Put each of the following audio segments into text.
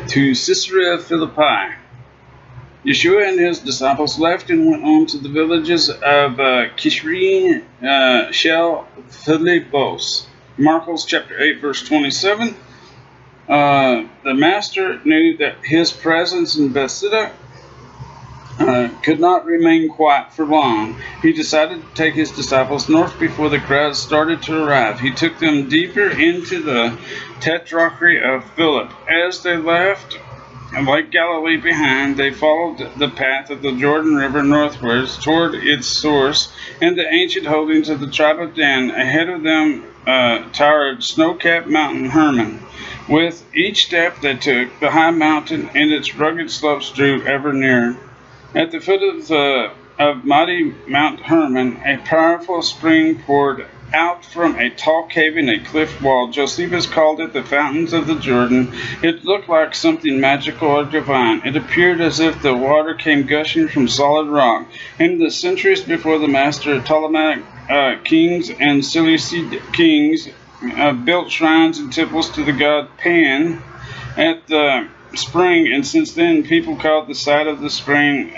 to Caesarea Philippi. Yeshua and his disciples left and went on to the villages of Kishrin, Shel, Philippos. Marcos chapter 8, verse 27. The master knew that his presence in Bethsaida could not remain quiet for long. He decided to take his disciples north before the crowds started to arrive. He took them deeper into the tetrarchy of Philip. As they left Lake Galilee behind, they followed the path of the Jordan River northwards toward its source and the ancient holdings of the tribe of Dan. Ahead of them towered snow-capped Mountain Hermon. With each step they took, the high mountain and its rugged slopes drew ever nearer. At the foot of mighty Mount Hermon, a powerful spring poured out from a tall cave in a cliff wall. Josephus called it the Fountains of the Jordan. It looked like something magical or divine. It appeared as if the water came gushing from solid rock. In the centuries before the master, Ptolemaic kings and Seleucid kings built shrines and temples to the god Pan at the spring, and since then people called the site of the spring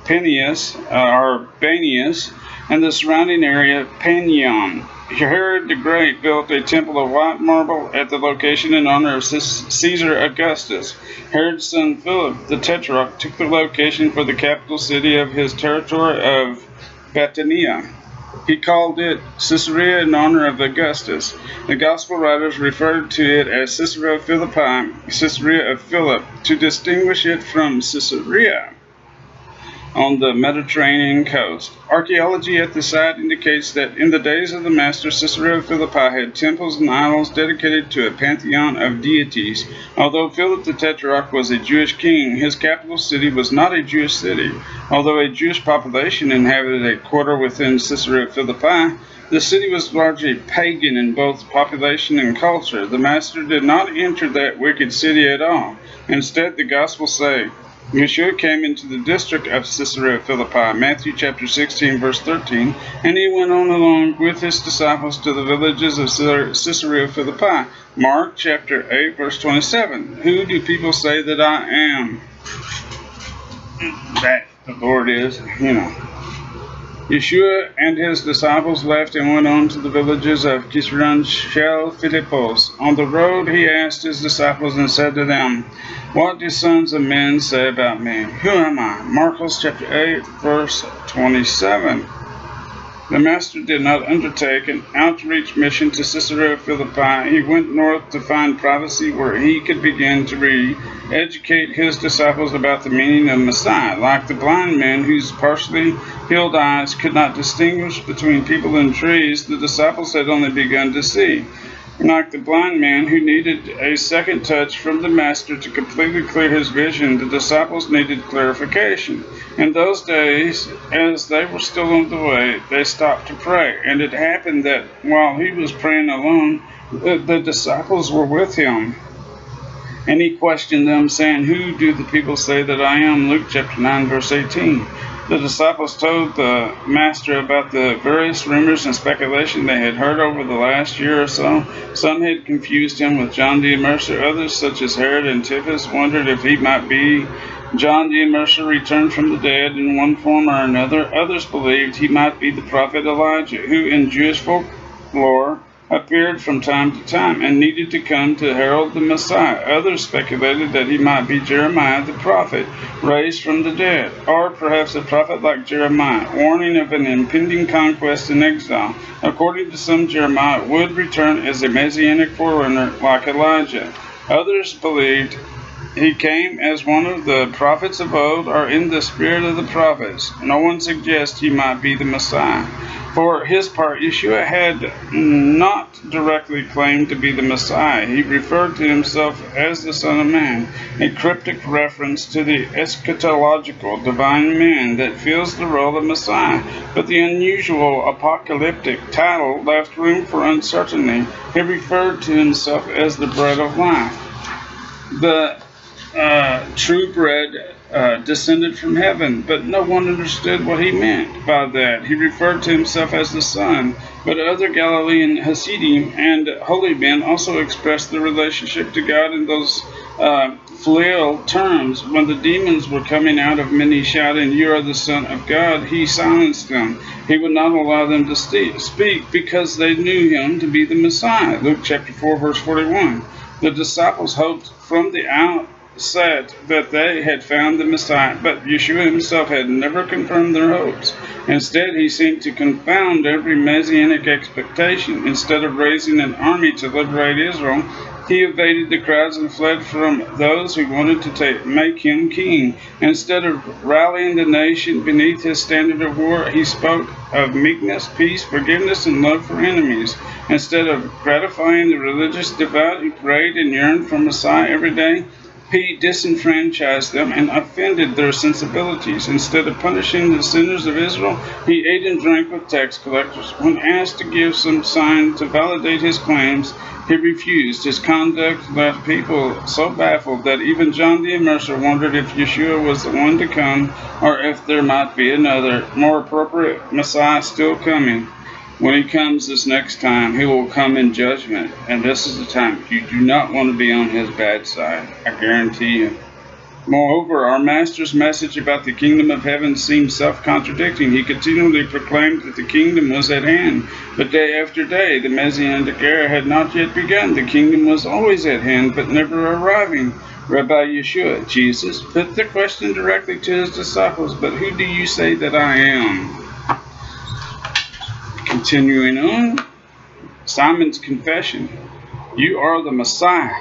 Peneus or Banius, and the surrounding area Panion. Herod the Great built a temple of white marble at the location in honor of Caesar Augustus. Herod's son Philip the Tetrarch took the location for the capital city of his territory of Batanea. He called it Caesarea in honor of Augustus. The Gospel writers referred to it as Caesarea Philippi, Caesarea of Philip, to distinguish it from Caesarea on the Mediterranean coast. Archaeology at the site indicates that in the days of the master, Caesarea Philippi had temples and idols dedicated to a pantheon of deities. Although Philip the Tetrarch was a Jewish king, his capital city was not a Jewish city. Although a Jewish population inhabited a quarter within Caesarea Philippi, the city was largely pagan in both population and culture. The master did not enter that wicked city at all. Instead, the Gospels say, Yeshua came into the district of Caesarea Philippi, Matthew chapter 16, verse 13, and he went on along with his disciples to the villages of Caesarea Philippi, Mark chapter 8, verse 27. Who do people say that I am? That the Lord is, Yeshua and his disciples left and went on to the villages of Kishrin, Shel, Philippos. On the road he asked his disciples and said to them, What do sons of men say about me? Who am I? Marcos chapter 8, verse 27. The master did not undertake an outreach mission to Caesarea Philippi. He went north to find privacy where he could begin to re-educate his disciples about the meaning of Messiah. Like the blind men whose partially healed eyes could not distinguish between people and trees, the disciples had only begun to see. Like the blind man who needed a second touch from the master to completely clear his vision, the disciples needed clarification. In those days, as they were still on the way, they stopped to pray, and it happened that while he was praying alone, the disciples were with him. And he questioned them, saying, Who do the people say that I am? Luke chapter 9, verse 18. The disciples told the master about the various rumors and speculation they had heard over the last year or so. Some had confused him with John the Immerser. Others, such as Herod Antipas, wondered if he might be John the Immerser returned from the dead in one form or another. Others believed he might be the prophet Elijah, who in Jewish folklore appeared from time to time and needed to come to herald the Messiah. Others speculated that he might be Jeremiah the prophet, raised from the dead, or perhaps a prophet like Jeremiah, warning of an impending conquest and exile. According to some, Jeremiah would return as a messianic forerunner like Elijah. Others believed he came as one of the prophets of old, or in the spirit of the prophets. No one suggests he might be the Messiah. For his part, Yeshua had not directly claimed to be the Messiah. He referred to himself as the Son of Man, a cryptic reference to the eschatological divine man that fills the role of Messiah. But the unusual apocalyptic title left room for uncertainty. He referred to himself as the bread of life. The true bread descended from heaven, but no one understood what he meant by that. He referred to himself as the Son, but other Galilean Hasidim and holy men also expressed their relationship to God in those filial terms. When the demons were coming out of many shouting, "You are the Son of God," he silenced them. He would not allow them to speak because they knew him to be the Messiah. Luke chapter 4, verse 41. The disciples hoped from the outset that they had found the Messiah, but Yeshua himself had never confirmed their hopes. Instead, he seemed to confound every messianic expectation. Instead of raising an army to liberate Israel, he evaded the crowds and fled from those who wanted to make him king. Instead of rallying the nation beneath his standard of war, he spoke of meekness, peace, forgiveness, and love for enemies. Instead of gratifying the religious devout who prayed and yearned for Messiah every day, he disenfranchised them and offended their sensibilities. Instead of punishing the sinners of Israel, he ate and drank with tax collectors. When asked to give some sign to validate his claims, he refused. His conduct left people so baffled that even John the Immerser wondered if Yeshua was the one to come, or if there might be another, more appropriate Messiah still coming. When he comes this next time, he will come in judgment, and this is the time you do not want to be on his bad side, I guarantee you. Moreover, our Master's message about the kingdom of heaven seemed self-contradicting. He continually proclaimed that the kingdom was at hand, but day after day the Messianic era had not yet begun. The kingdom was always at hand, but never arriving. Rabbi Yeshua, Jesus, put the question directly to his disciples, "But who do you say that I am?" Continuing on, Simon's confession. "You are the Messiah."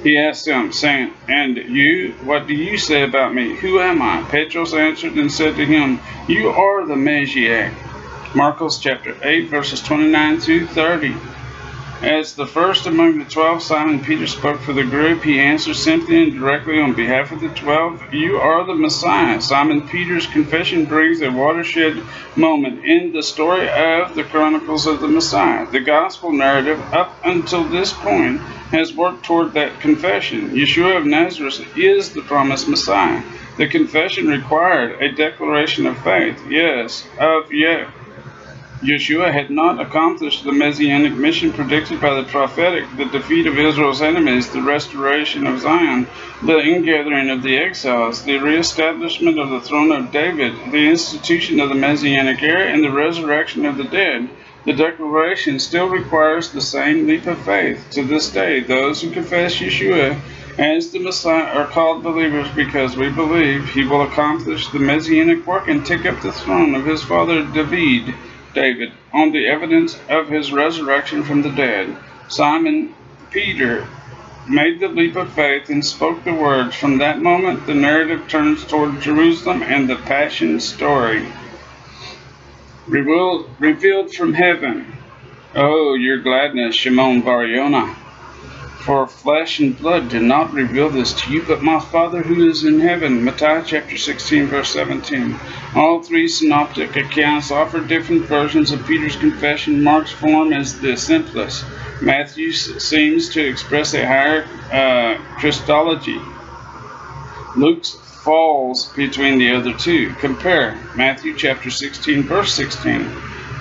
He asked them, saying, "And you, what do you say about me? Who am I?" Petros answered and said to him, "You are the Messiah." Marcos chapter 8, verses 29 through 30. As the first among the 12, Simon Peter spoke for the group. He answered simply and directly on behalf of the 12, "You are the Messiah." Simon Peter's confession brings a watershed moment in the story of the Chronicles of the Messiah. The gospel narrative up until this point has worked toward that confession. Yeshua of Nazareth is the promised Messiah. The confession required a declaration of faith. Yeshua had not accomplished the messianic mission predicted by the prophetic, the defeat of Israel's enemies, the restoration of Zion, the ingathering of the exiles, the reestablishment of the throne of David, the institution of the messianic era, and the resurrection of the dead. The declaration still requires the same leap of faith. To this day, those who confess Yeshua as the Messiah are called believers because we believe he will accomplish the messianic work and take up the throne of his father David, on the evidence of his resurrection from the dead. Simon Peter made the leap of faith and spoke the words. From that moment, the narrative turns toward Jerusalem and the Passion story. Revealed from heaven. Oh, your gladness, Shimon Bar Yonah. For flesh and blood did not reveal this to you, but my Father who is in heaven. Matthew chapter 16, verse 17. All three synoptic accounts offer different versions of Peter's confession. Mark's form is the simplest. Matthew seems to express a higher Christology. Luke's falls between the other two. Compare Matthew chapter 16, verse 16.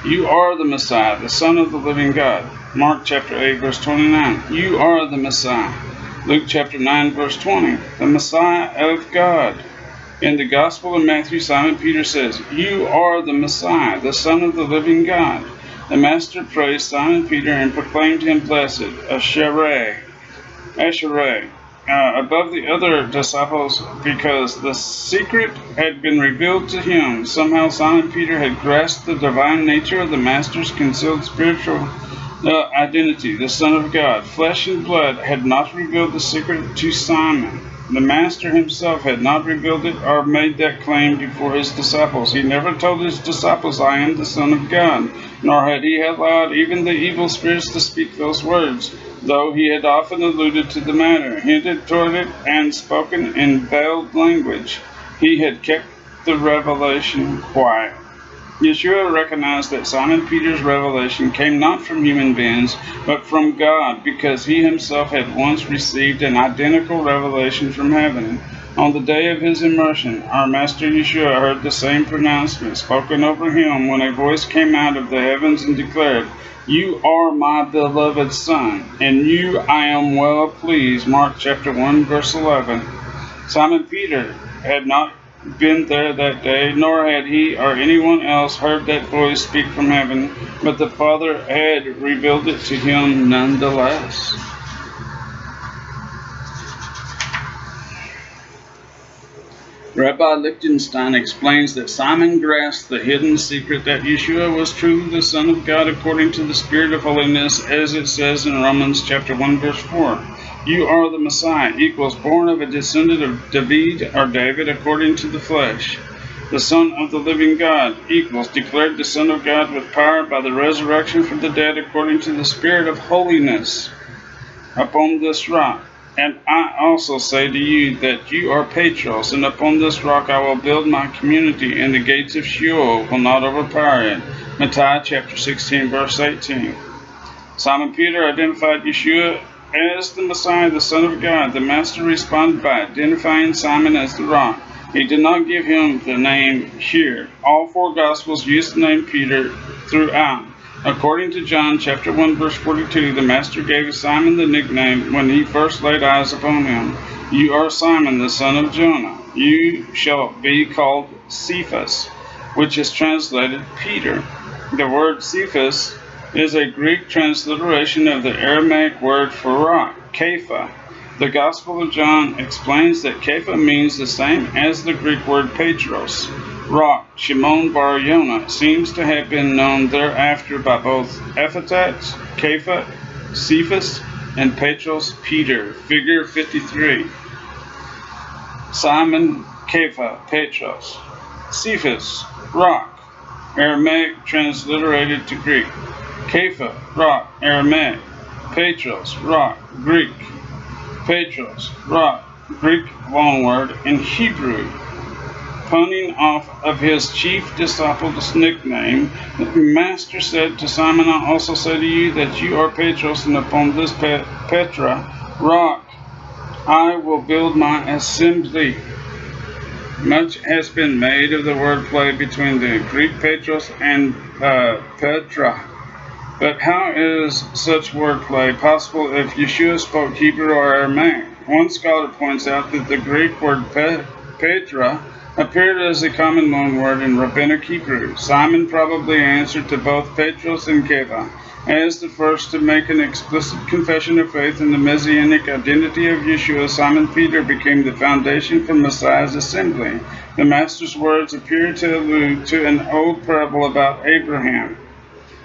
You are the Messiah, the Son of the living God. Mark chapter 8, verse 29. You are the Messiah. Luke chapter 9, verse 20. The Messiah of God. In the Gospel of Matthew, Simon Peter says, "You are the Messiah, the Son of the living God." The Master praised Simon Peter and proclaimed him blessed, Asherah, above the other disciples, because the secret had been revealed to him. Somehow Simon Peter had grasped the divine nature of the Master's concealed spiritual identity, the Son of God. Flesh and blood had not revealed the secret to Simon. The Master himself had not revealed it or made that claim before his disciples. He never told his disciples, "I am the Son of God," nor had he allowed even the evil spirits to speak those words, though he had often alluded to the matter, hinted toward it, and spoken in veiled language. He had kept the revelation quiet. Yeshua recognized that Simon Peter's revelation came not from human beings, but from God, because he himself had once received an identical revelation from heaven. On the day of his immersion, our Master Yeshua heard the same pronouncement spoken over him when a voice came out of the heavens and declared, "You are my beloved Son, in you I am well pleased." Mark chapter 1, verse 11. Simon Peter had not been there that day, nor had he or anyone else heard that voice speak from heaven, but the Father had revealed it to him nonetheless. Rabbi Lichtenstein explains that Simon grasped the hidden secret that Yeshua was truly the Son of God according to the Spirit of holiness, as it says in Romans chapter 1, verse 4. "You are the Messiah," equals born of a descendant of David or David according to the flesh. The Son of the living God equals declared the Son of God with power by the resurrection from the dead according to the Spirit of holiness. Upon this rock, and I also say to you that you are Petros, and upon this rock I will build my community, and the gates of Sheol will not overpower it. Matthew chapter 16, verse 18. Simon Peter identified Yeshua as the Messiah, the Son of God. The Master responded by identifying Simon as the rock. He did not give him the name here. All four Gospels use the name Peter throughout. According to John chapter 1, verse 42, the Master gave Simon the nickname when he first laid eyes upon him. "You are Simon, the son of Jonah. You shall be called Cephas," which is translated Peter. The word Cephas is a Greek transliteration of the Aramaic word for rock, Kepha. The Gospel of John explains that Kepha means the same as the Greek word Petros. Rock, Shimon bar Yonah, seems to have been known thereafter by both epithets, Kepha, Cephas, and Petros, Peter. Figure 53. Simon, Kepha, Petros. Cephas, rock, Aramaic transliterated to Greek. Kepha, rock, Aramaic. Petros, rock, Greek. Petros, rock, Greek loanword in Hebrew. Punning off of his chief disciple's nickname, the Master said to Simon, "I also say to you that you are Petros, and upon this Petra, rock, I will build my assembly." Much has been made of the wordplay between the Greek Petros and Petra. But how is such wordplay possible if Yeshua spoke Hebrew or Aramaic? One scholar points out that the Greek word Petra appeared as a common loanword in Rabbinic Hebrew. Simon probably answered to both Petros and Kepha. As the first to make an explicit confession of faith in the messianic identity of Yeshua, Simon Peter became the foundation for Messiah's assembly. The Master's words appear to allude to an old parable about Abraham.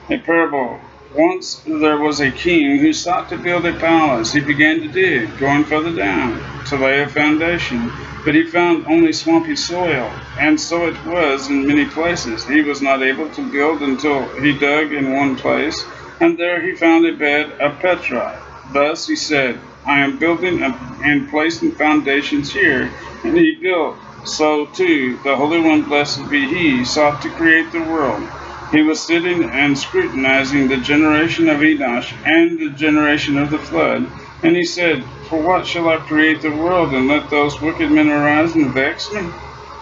A parable. Once there was a king who sought to build a palace. He began to dig, going further down, to lay a foundation. But he found only swampy soil, and so it was in many places. He was not able to build until he dug in one place, and there he found a bed of Petra. Thus he said, "I am building and placing foundations here," and he built. So too, the Holy One, blessed be he, sought to create the world. He was sitting and scrutinizing the generation of Enosh and the generation of the flood, and he said, "For what shall I create the world, and let those wicked men arise and vex me?"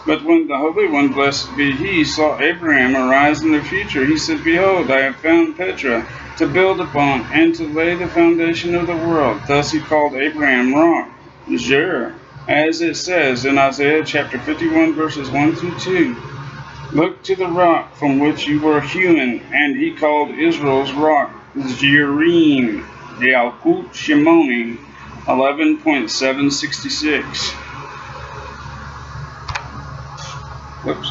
But when the Holy One, blessed be he, saw Abraham arise in the future, he said, "Behold, I have found Petra to build upon, and to lay the foundation of the world." Thus he called Abraham rock, Zer, as it says in Isaiah chapter 51, verses 1 through 2. "Look to the rock from which you were hewn," and he called Israel's rock Jearim, Yalkut Shimoni, 11.766. Whoops.